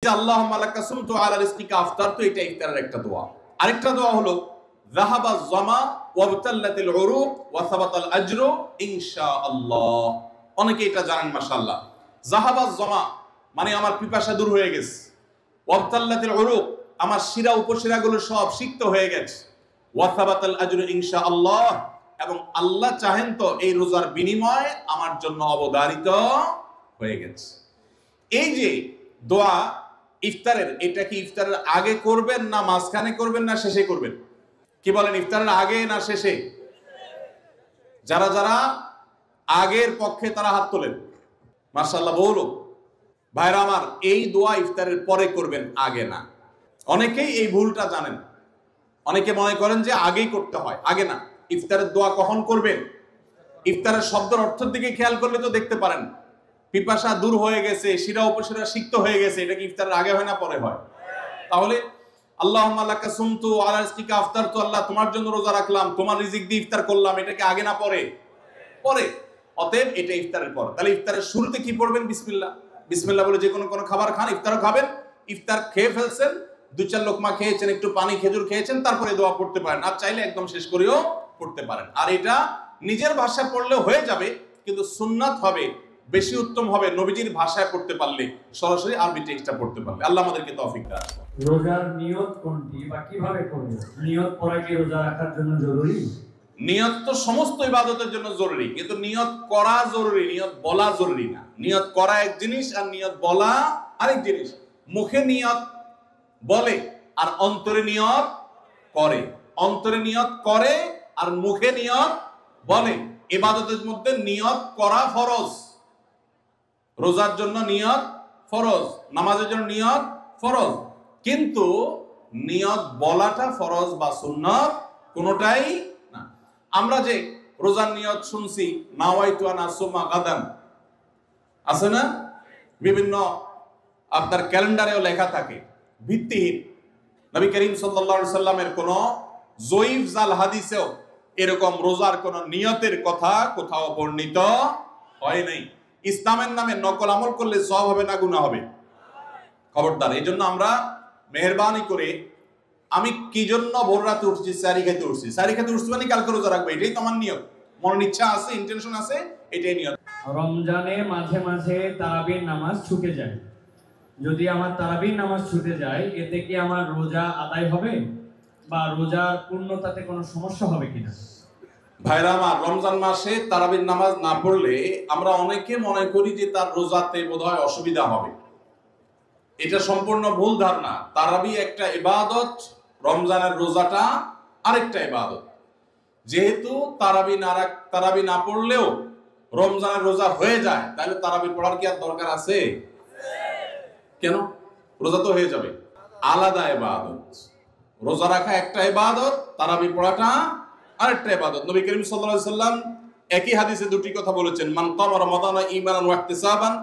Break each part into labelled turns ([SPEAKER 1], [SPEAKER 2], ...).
[SPEAKER 1] আল্লাহুম্মা লাকা সুমতু আলা রিজকিকা আফতারতু, এটা ইফতারের একটা দোয়া। আরেকটা দোয়া হলো যাহাবা যামা ওয়াবতাল্লাতিল উরুক ওয়া সাবাতাল আজরু ইনশাআল্লাহ। অনেকে এটা জানেন মাশাআল্লাহ। যাহাবা যামা মানে আমার পিপাসা দূর হয়ে গেছে, ওয়াবতাল্লাতিল উরুক আমার শিরা উপশিরাগুলো সব সিক্ত হয়ে গেছে, ওয়া সাবাতাল আজরু ইনশাআল্লাহ এবং আল্লাহ চাহেন তো এই রোজার বিনিময় আমার জন্য অবধারিত হয়ে গেছে। এই যে দোয়া ইফতারের, এটা কি ইফতারের আগে করবেন না মাঝখানে করবেন না শেষে করবেন? কি বলেন, ইফতারের আগে না শেষে? যারা যারা আগের পক্ষে তারা হাত তোলেন, মাশাআল্লাহ। বলো ভাইরা আমার, এই দোয়া ইফতারের পরে করবেন, আগে না। অনেকেই এই ভুলটা জানেন, অনেকে মনে করেন যে আগেই করতে হয়, আগে না। ইফতারের দোয়া কখন করবেন? ইফতারের শব্দের অর্থের দিকে খেয়াল করলে তো দেখতে পারেন পিপাসা দূর হয়ে গেছে, শিরা উপশিরা সিক্ত হয়ে গেছে, এটা কি ইফতারের আগে হয় না পরে হয়? তাহলে আল্লাহুম্মা লাকা সুমতু আলা রিজকিকা আফতারতু, আল্লাহ তোমার জন্য রোজা রাখলাম, তোমার রিজিক দিয়ে ইফতার করলাম, এটা কি আগে না পরে? পরে। অতএব এটা ইফতারের পর। তাহলে ইফতারের শুরুতে কি পড়বেন? বিসমিল্লাহ। বিসমিল্লাহ বলে যে কোনো খাবার খান, ইফতারও খাবেন। ইফতার খেয়ে ফেলছেন, 2-4 লোকমা খেয়েছেন, একটু পানি খেজুর খেয়েছেন, তারপরে দোয়া পড়তে পারেন। আর চাইলে একদম শেষ করেও পড়তে পারেন। আর এটা নিজের ভাষায় পড়লেও হয়ে যাবে, কিন্তু সুন্নাত হবে, বেশি উত্তম হবে নবীজির ভাষায় পড়তে পারলে, সরাসরি আরবি টেক্সটটা পড়তে পারলে। আল্লাহ আমাদেরকে তৌফিক দান।
[SPEAKER 2] রোজার নিয়ত কোনটি বা কিভাবে করব? নিয়ত করা কি রোজা রাখার জন্য জরুরি?
[SPEAKER 1] নিয়ত তো সমস্ত ইবাদতের জন্য জরুরি, কিন্তু নিয়ত করা জরুরি, নিয়ত বলা জরুরি না। নিয়ত করা এক জিনিস আর নিয়ত বলা আরেক জিনিস। মুখে নিয়ত বলে আর অন্তরে নিয়ত করে, অন্তরে নিয়ত করে আর মুখে নিয়ত বলে। ইবাদতের মধ্যে নিয়ত করা ফরজ। রোজার জন্য নিয়ত ফরজ, নামাজের জন্য নিয়ত ফরজ, কিন্তু নিয়ত বলাটা ফরজ বা সুন্নাত কোনোটাই না। আমরা যে রোজার নিয়ত শুনছি, নাওয়াইতু আন আসুমা গাদান, আছে না? বিভিন্ন আপনার ক্যালেন্ডারেও লেখা থাকে, ভিত্তিহীন। নবী করিম সাল্লাল্লাহু আলাইহি সাল্লামের কোন জয়ীফ জাল হাদিসেও এরকম রোজার কোন নিয়তের কথা কোথাও বর্ণিত হয় নাই। ইসলামের নামে নকল আমল করলে সওয়াব হবে না গুনাহ হবে? খবরদার। এই জন্য আমরা মেহেরবানি করে, আমি কি জন্য ভোর রাতে উঠছি? সারি খেতে উঠছি। সারি খেতে উঠছি মানে কালকে রোজা রাখবো, এটাই তো আমার নিয়ত। মনের ইচ্ছা আছে, ইন্টেনশন আছে, এটাই নিয়ত।
[SPEAKER 2] রমজানে মাঝে মাঝে তারাবির নামাজ ছুটে যায়, যদি আমার তারাবির নামাজ ছুটে যায়, এতে কি আমার রোজা আদায় হবে বা রোজার পূর্ণতাতে কোনো সমস্যা হবে কিনা?
[SPEAKER 1] ভাইরা আমার, রমজান মাসে তারাবির নামাজ না পড়লে আমরা অনেকে মনে করি যে তার রোজাতে বোধহয় অসুবিধা হবে। এটা সম্পূর্ণ ভুল ধারণা। তারাবি একটা ইবাদত, রমজানের রোজাটা আরেকটা ইবাদত। যেহেতু তারাবি না পড়লেও রমজানের রোজা হয়ে যায়, তাহলে তারাবি পড়ার কি আর দরকার আছে? কেন? রোজা তো হয়ে যাবে। আলাদা ইবাদত। রোজা রাখা একটা ইবাদত, তারাবি পড়াটা আরেকটা ইবাদত। নবী করিম সাল্লাল্লাহু আলাইহি সাল্লাম একই হাদিসে দুটি কথা বলেছেন, মান কামা রমাদানা ঈমানান ওয়া ইহতিসাবান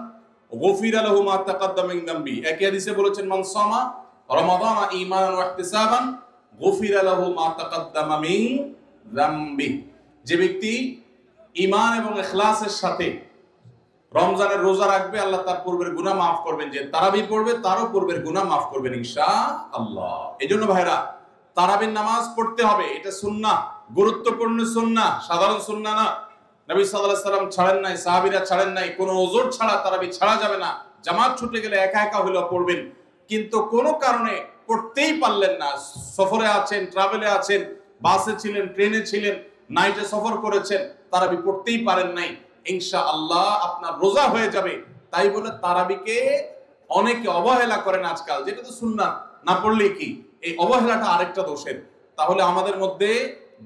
[SPEAKER 1] গুফিরা লাহু মা তাকাদ্দামা মিন যামবি। একই হাদিসে বলেছেন, মান সামা রমাদানা ঈমানান ওয়া ইহতিসাবান গুফিরা লাহু মা তাকাদ্দামা মিন যামবি। যে ব্যক্তি ঈমান এবং ইখলাসের সাথে রমজানের রোজা রাখবে, আল্লাহ তার পূর্বের গুনাহ মাফ করবেন। যে তারাবি পড়বে তারও পূর্বের গুনাহ মাফ করবেন ইনশাআল্লাহ। এজন্য ভাইরা, তারাবির নামাজ পড়তে হবে, এটা সুন্নাহ, গুরুত্বপূর্ণ সুন্নাহ, সাধারণ সুন্নাহ না। নবী সাল্লাল্লাহু আলাইহি সাল্লাম ছাড়েন নাই, সাহাবীরা ছাড়েন নাই। কোনো ওযর ছাড়া তারাবি ছাড়া যাবে না। জামাত ছুটে গেলে একা একা হলেও পড়বেন, কিন্তু কোনো কারণে পড়তেই পারলেন না, সফরে আছেন, ট্রাভেলে আছেন, বাসে ছিলেন, ট্রেনে ছিলেন, নাইটে সফর করেছেন, তারাবি পড়তেই পারেন নাই, ইনশাআল্লাহ আপনার রোজা হয়ে যাবে। তাই বলে তারাবিকে অনেকে অবহেলা করেন আজকাল, যেটা তো সুন্নাহ, না পড়লে কি? এই অবহেলাটা আরেকটা দোষের। তাহলে আমাদের মধ্যে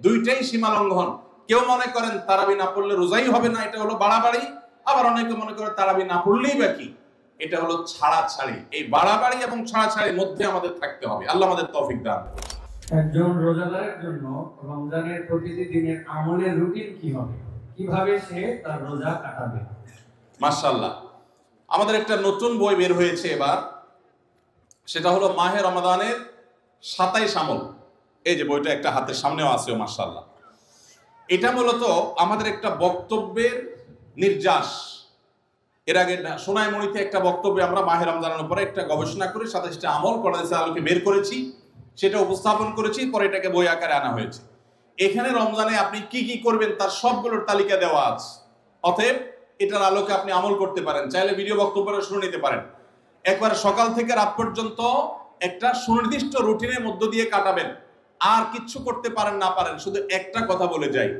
[SPEAKER 1] দুইটাই সীমা লঙ্ঘন। কেউ মনে করেন তারাবি না পড়লে রোজাই হবে না, এটা হলো বাড়াবাড়ি। আবার অনেকে মনে করে তারাবি না পড়লেই বা কি, এটা হলো ছাড়াছাড়ি। এই বাড়াবাড়ি এবং ছাড়াছাড়ির মধ্যে আমাদের থাকতে হবে। আল্লাহ আমাদের তৌফিক দান।
[SPEAKER 2] একজন রোজাদারের জন্য রমজানের প্রতিটি দিনের আমলের রুটিন কি হবে? কিভাবে সে তার রোজা কাটাবে?
[SPEAKER 1] মাশাআল্লাহ, আমাদের একটা নতুন বই বের হয়েছে এবার, সেটা হলো মাহে রমাদানের 27 আমল। এই যে বইটা একটা হাতের সামনেও আছে, মাশাআল্লাহ। এটা মূলত আমাদের একটা বক্তব্যের নির্যাস এর আগে সোনাইমণিতে একটা বক্তব্যে আমরা মাহে রমজানের উপরে একটা গবেষণা করে 27টা আমল কোরআনের আলোকে বের করেছি, সেটা উপস্থাপন করেছি, পরে এটাকে বই আকারে আনা হয়েছে। এখানে রমজানে আপনি কি কি করবেন তার সবগুলোর তালিকা দেওয়া আছে। অতএব এটার আলোকে আপনি আমল করতে পারেন, চাইলে ভিডিও বক্তব্যটা শুনে নিতে পারেন। একবার সকাল থেকে রাত পর্যন্ত একটা সুনির্দিষ্ট রুটিনের মধ্য দিয়ে কাটাবেন, আর কিচ্ছু করতে পারেন না পারেন, শুধু একটা কথা বলে যাই,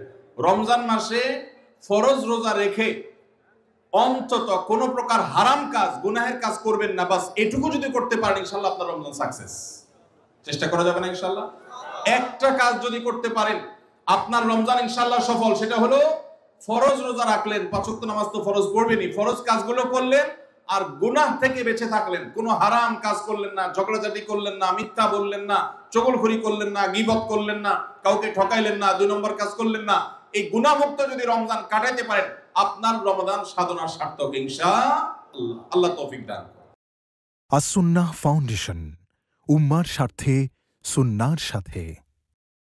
[SPEAKER 1] রমজান মাসে ফরজ রোজা রেখে অন্তত কোনো প্রকার হারাম কাজ, গুনাহের কাজ করবেন না। বাস এটুকু যদি করতে পারেন ইনশাআল্লাহ আপনার রমজান সাকসেস। চেষ্টা করা যাবে না ইনশাআল্লাহ? একটা কাজ যদি করতে পারেন আপনার রমজান ইনশাআল্লাহ সফল। সেটা হলো ফরজ রোজা রাখলেন, 5 ওয়াক্ত নামাজ তো ফরজ পড়বেনই, ফরজ কাজগুলো করলেন আর গুনাহ থেকে বেঁচে থাকলেন, কোনো হারাম কাজ করলেন না, ঝগড়াঝাটি করলেন না, মিথ্যা বললেন না, চগলখড়ি করলেন না, গীবত করলেন না, কাউকে ঠকাইলেন না, 2 নম্বর কাজ করলেন না। এই গুনাহমুক্ত যদি রমজান কাটাইতে পারেন আপনার রমজান সাধনার সার্থক ইনশাআল্লাহ। আল্লাহ তৌফিক দান করুন।
[SPEAKER 3] আসুন্নাহ ফাউন্ডেশন, উম্মার স্বার্থে সুন্নাহর সাথে।